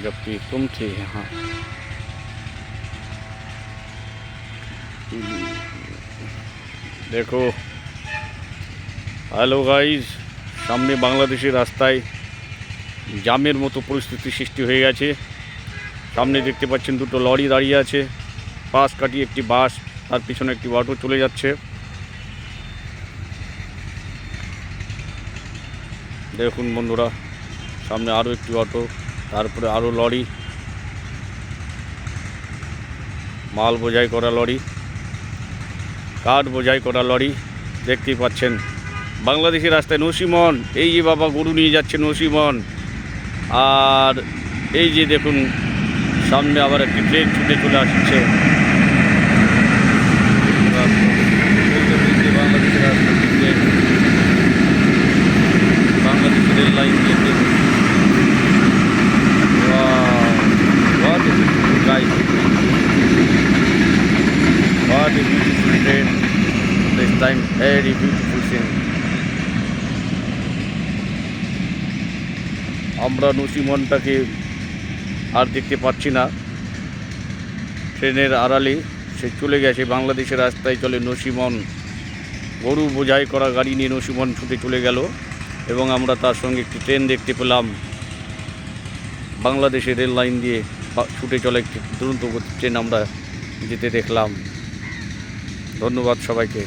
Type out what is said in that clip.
जबकि तुम थे यहाँ। देखो হ্যালো গাইজ, সামনে বাংলাদেশের রাস্তায় জামের মতো পরিস্থিতি সৃষ্টি হয়ে গেছে। সামনে দেখতে পাচ্ছেন দুটো লরি দাঁড়িয়ে আছে, পাশ কাটিয়ে একটি বাস, তার পিছনে একটি অটো চলে যাচ্ছে। দেখুন বন্ধুরা, সামনে আরও একটি অটো, তারপরে আরও লরি, মাল বোঝাই করা লরি, কাঠ বোঝাই করা লরি দেখতেই পাচ্ছেন। বাংলাদেশের রাস্তায় নসিমন, এই যে বাবা গরু নিয়ে যাচ্ছে নসিমন। আর এই যে দেখুন সামনে আবার একটি ট্রেন ছুটে চলে আসছে। বাংলাদেশের রাস্তা দিকে, বাংলাদেশের রেল লাইন দিয়ে what a beautiful guys, what a beautiful train, this time very beautiful scene. আমরা নসিমনটাকে আর দেখতে পাচ্ছি না, ট্রেনের আড়ালে সে চলে গেছে। বাংলাদেশের রাস্তায় চলে নসিমন, গরু বোঝাই করা গাড়ি নিয়ে নসিমন ছুটে চলে গেল এবং আমরা তার সঙ্গে একটি ট্রেন দেখতে পেলাম। বাংলাদেশের রেল লাইন দিয়ে ছুটে চলে একটি দ্রুত গতির ট্রেন আমরা যেতে দেখলাম। ধন্যবাদ সবাইকে।